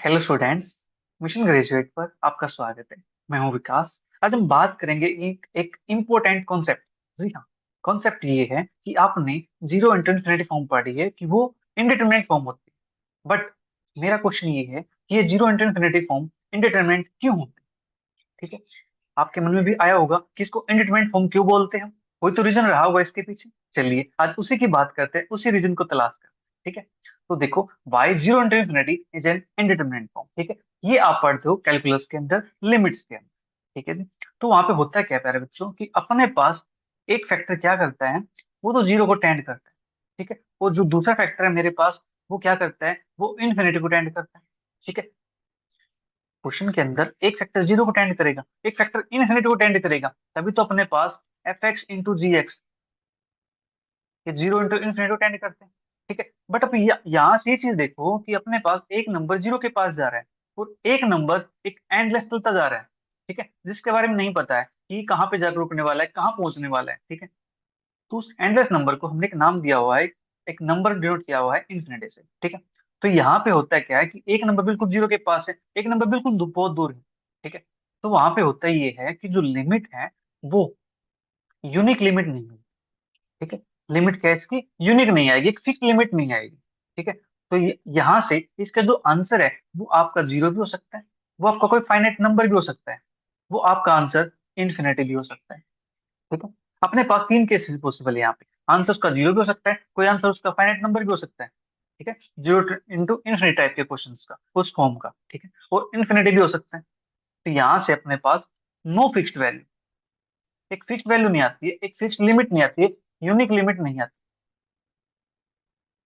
Hello students. Mission graduate पर आपका स्वागत है। मैं हूं विकास। आज हम बात करेंगे एक इम्पोर्टेंट कॉन्सेप्ट। जी हाँ, कॉन्सेप्ट ये है कि आपने जीरो इंटू इन्फिनिटी फॉर्म पढ़ी है कि वो इनडिटरमिनेट फॉर्म होती है। बट मेरा क्वेश्चन ये है कि ये zero into infinity form indeterminate क्यों होती है? ठीक है, आपके मन में भी आया होगा कि इसको इनडिटरमिनेट फॉर्म क्यों बोलते हैं। कोई तो रीजन रहा होगा इसके पीछे। चलिए आज उसी की बात करते हैं, उसी रीजन को तलाश कर। ठीक है, तो देखो, y zero into infinity is an indeterminate form. ठीक है, ये आप पढ़ते हो कैलकुलस के अंदर, लिमिट्स के अंदर। ठीक है जी। तो वहां पे होता है क्या प्यारे बच्चों कि अपने पास एक फैक्टर क्या करता है, वो तो जीरो को टेंड करता है। ठीक है, और जो दूसरा फैक्टर है मेरे पास, वो क्या करता है, वो इन्फिनिटी को टेंड करता है। ठीक है, क्वेश्चन के अंदर एक फैक्टर जीरो को टेंड करेगा, एक फैक्टर इनफिनिटी को टेंड करेगा, तभी तो अपने पास एफ एक्स इंटू जी एक्स, ये जीरो इंटू इन्फिनिटी को टेंड करते हैं। ठीक है, बट अब यहाँ से ये चीज देखो कि अपने पास एक नंबर जीरो के पास जा रहा है और एक नंबर एक एंडलेस चलता जा रहा है। ठीक है, जिसके बारे में नहीं पता है कि कहाँ पे जाकर रुकने वाला है, कहाँ पहुंचने वाला है। ठीक है, तो उस एंडलेस नंबर को हमने एक नाम दिया हुआ है, एक नंबर डिनोट किया हुआ है इन्फिनिटी से। ठीक है, तो यहाँ पे होता है क्या है कि एक नंबर बिल्कुल जीरो के पास है, एक नंबर बिल्कुल बहुत दूर है। ठीक है, तो वहां पे होता ये है कि जो लिमिट है वो यूनिक लिमिट नहीं है। ठीक है, लिमिट क्या है इसकी, यूनिक नहीं आएगी, एक फिक्स लिमिट नहीं आएगी। ठीक है, तो यहाँ से इसका जो आंसर है वो आपका जीरो भी हो सकता है, वो आपका कोई फाइनाइट नंबर भी हो सकता है, वो आपका आंसर इन्फिनिटी भी हो सकता है। ठीक है, अपने पास तीन केसेस पॉसिबल है यहाँ पे। आंसर उसका जीरो भी हो सकता है, कोई आंसर उसका फाइनाइट नंबर भी हो सकता है। ठीक है, जीरो इंटू इन्फिनिटी टाइप के क्वेश्चंस का, उस फॉर्म का। ठीक है, और इन्फिनिटी भी हो सकता है। तो यहाँ से अपने पास नो फिक्स्ड वैल्यू, एक फिक्स्ड वैल्यू नहीं आती है, एक फिक्स्ड लिमिट नहीं आती है, यूनिक लिमिट नहीं आती।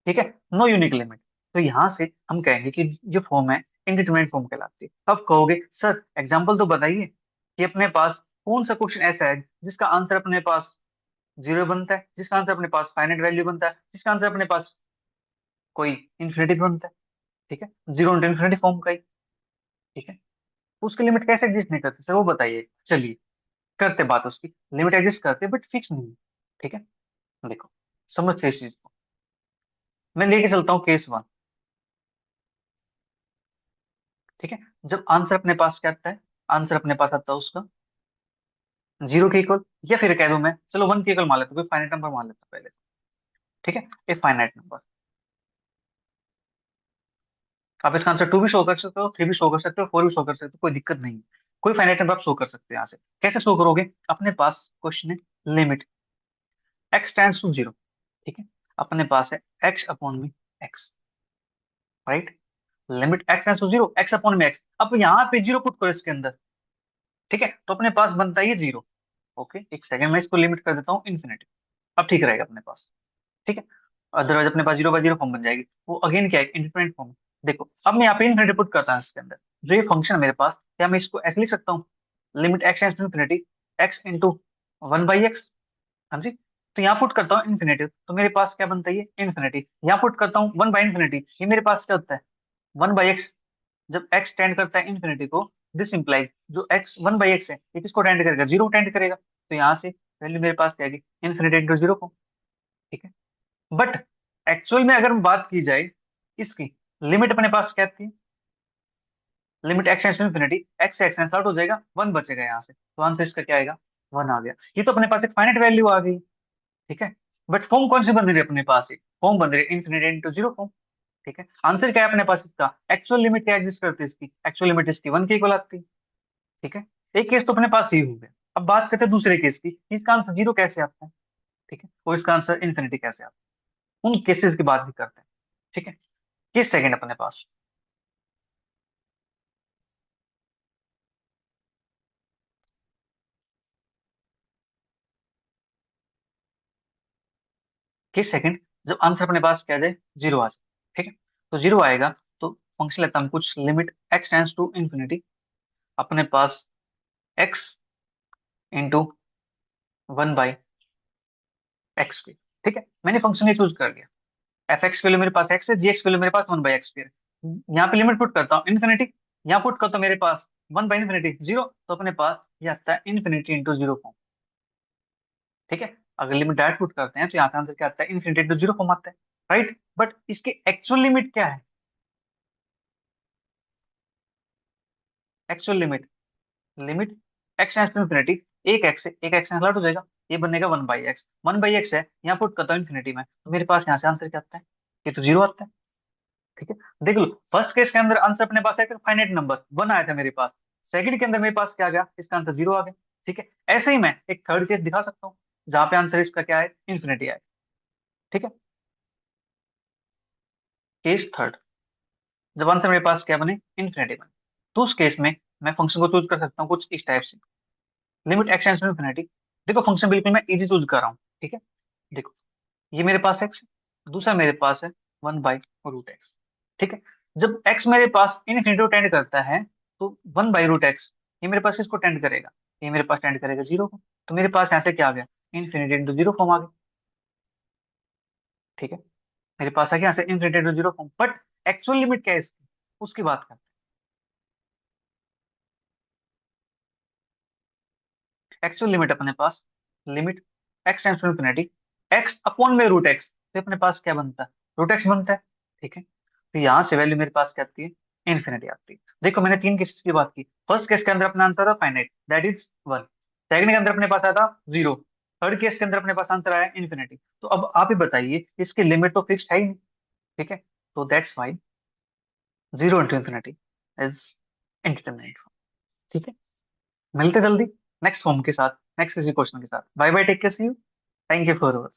ठीक है, नो यूनिक लिमिट। तो यहाँ से हम कहेंगे कि जो फॉर्म है इंडिटरमिनेट फॉर्म कहलाती है। अब कहोगे सर एग्जाम्पल तो बताइए कि अपने पास कौन सा क्वेश्चन ऐसा है जिसका आंसर अपने पास जीरो बनता है, जिसका आंसर अपने पास फाइनाइट वैल्यू बनता है, जिसका आंसर अपने पास कोई इन्फिनिटी बनता है। ठीक है, जीरो इंटू इन्फिनिटी फॉर्म का ही। ठीक है, उसकी लिमिट कैसे एग्जिस्ट नहीं करती सर, वो बताइए। चलिए करते बात उसकी। लिमिट एग्जिस्ट करते बट फिक्स नहीं है। ठीक है, देखो, समझते हैं इस चीज को। मैं लेके चलता हूँ केस वन। ठीक है, जब आंसर अपने पास क्या आता है, आंसर अपने पास आता है उसका जीरो के इक्वल, या फिर कह दूं मैं, चलो वन के इक्वल मान लेता हूँ, कोई फाइनाइट नंबर मान लेता हूं पहले। ठीक है, ए फाइनाइट नंबर। आप इसका आंसर टू भी शो कर सकते हो, थ्री भी शो कर सकते हो, फोर भी शो कर सकते हो, कोई दिक्कत नहीं है। कोई फाइनाइट नंबर आप शो कर सकते हो यहाँ से। कैसे शो करोगे, अपने पास क्वेश्चन है limit x tends to zero. ठीक है, अपने पास है एक्स अपॉन में x, right. Limit x tends to zero, x upon में एक्स। अब यहाँ पे जीरो पुट करो इसके अंदर। ठीक है, तो अपने पास बनता है ये जीरो। ओके, एक सेकंड में इसको लिमिट कर देता हूँ इन्फिनिटी। अब ठीक रहेगा अपने पास। ठीक है, अदरवाइज अपने पास जीरो बाय जीरो फॉर्म बन जाएगी। वो अगेन क्या है, इंडिपेंडेंट फॉर्म। देखो अब मैं यहाँ पे इन्फिनिटी पुट करता हूँ इसके अंदर। जो ये फंक्शन है मेरे पास, क्या मैं इसको ऐसे लिख सकता हूँ, limit x tends to infinity x into one by x. हाँ जी, तो यहाँ पुट करता हूँ इन्फिनिटी, तो मेरे पास क्या बनता है, ये इन्फिनिटी। यहाँ पुट करता हूँ वन बाई इन्फिनिटी, ये मेरे पास क्या होता है, वन बाई एक्स। जब एक्स टेंड करता है इन्फिनिटी को, दिस इंप्लाइज जो एक्स वन बाई एक्स है ये किसको टेंड करेगा, जीरो टेंड करेगा। तो यहाँ से वैल्यू मेरे पास क्या आएगी, इन्फिनिटी इंटू जीरो को। ठीक है, बट एक्चुअल में अगर बात की जाए इसकी, लिमिट अपने पास क्या थी, limit x tends to infinity, x से एक्स स्टार्ट हो जाएगा, वन बचेगा यहाँ से, तो आंसर इसका क्या आएगा, वन आ गया। ये तो अपने पास एक फाइनाइट वैल्यू आ गई। ठीक है, बट फॉर्म कौन सी बन रही है अपने पास, एक फॉर्म बन रही है इन्फिनिटी इंटू जीरो फॉर्म। ठीक है, आंसर क्या है अपने पास इसका, एक्चुअल लिमिट क्या एग्जिस्ट करती है इसकी, एक्चुअल लिमिट इसकी वन के इक्वल आती है। ठीक है, एक केस तो अपने पास ही हो गया। अब बात करते हैं दूसरे केस की, इसका आंसर जीरो कैसे आता है। ठीक है, और इसका आंसर इन्फिनिटी कैसे आता है, उन केसेस की बात भी करते हैं। ठीक है, किस सेकंड अपने पास, किस सेकंड जब आंसर अपने पास क्या आ जाए, जीरो आ जाए। ठीक है, तो जीरो आएगा तो फंक्शन लेता हम कुछ, limit x tends to infinity, अपने पास x into one by x square. ठीक है, मैंने फंक्शन ये चूज कर लिया। एफ एक्स वैल्यू मेरे पास एक्स है, जी एक्स वैल्यू मेरे पास वन बाई एक्स स्क्वायर। यहाँ पे लिमिट पुट करता हूँ इन्फिनिटी, यहाँ पुट करता हूँ मेरे पास वन बाई इन्फिनिटी जीरो, तो अपने पास ये आता है इन्फिनिटी इंटू जीरो फॉर्म। ठीक है, अगर लिमिट डायरेक्ट पुट करते हैं तो यहाँ से आंसर क्या आता है, इन्फिनिटी इंटू जीरो फॉर्म आता है, राइट। बट इसकी एक्चुअल लिमिट क्या है, actual limit, limit x tends to infinity, एक एक्स कैंसिल आउट हो जाएगा, ये बनेगा 1/x। 1/x है, यहाँ पुट करता हूँ इन्फिनिटी में, तो मेरे पास यहाँ से आंसर क्या आता है? ये तो जीरो आता है। ठीक है, देख लो, फर्स्ट केस के अंदर आंसर अपने पास है फाइनाइट नंबर 1 आया था मेरे पास, सेकंड के अंदर मेरे पास क्या आ गया, इसका आंसर जीरो आ गया। ठीक है, ऐसे ही मैं एक थर्ड केस दिखा सकता हूँ जहाँ पे आंसर इसका क्या है, इन्फिनिटी आए। ठीक है, केस थर्ड, जब आंसर मेरे पास क्या बने, इन्फिनिटी बने, तो उस केस में मैं फंक्शन को चूज कर सकता हूँ कुछ इस टाइप से, limit x tends to infinity. देखो फंक्शन बिल्कुल मैं इजी चूज कर रहा हूँ। ठीक है, देखो, ये मेरे पास एक्स, दूसरा मेरे पास है 1/√x। ठीक है, जब एक्स मेरे पास इन्फिनिटी को टेंड करता है, तो 1/√x, ये मेरे पास किसको टेंड करेगा, ये मेरे पास टेंड करेगा जीरो को, तो मेरे पास यहाँ से क्या आ गया, इन्फिनिटी इंटू जीरो फॉर्म आ गया। ठीक है, मेरे पास आ गया यहाँ से infinity into zero form, but actual limit क्या है इसकी, उसकी बात करते हैं। एक्चुअल लिमिट अपने पास, limit x tends to infinity, x upon में रूट एक्स, तो अपने पास क्या बनता है, रूट एक्स बनता है। ठीक है, तो यहाँ से वैल्यू मेरे पास क्या आती है, इन्फिनिटी आती है। देखो मैंने तीन केसेस की बात की, फर्स्ट केस के अंदर अपना आंसर था फाइनाइट, दैट इज 1, सेकंड के अंदर अपने पास आया था जीरो, थर्ड केस के अंदर अपने पास आंसर आया इन्फिनिटी। तो अब आप ही बताइए, इसकी लिमिट तो फिक्स है ही नहीं। ठीक है, तो that's why zero into infinity is indeterminate. ठीक है, मिलते जल्दी नेक्स्ट फॉर्म के साथ, नेक्स्ट किसी क्वेश्चन के साथ। Bye bye, take care, see you, thank you for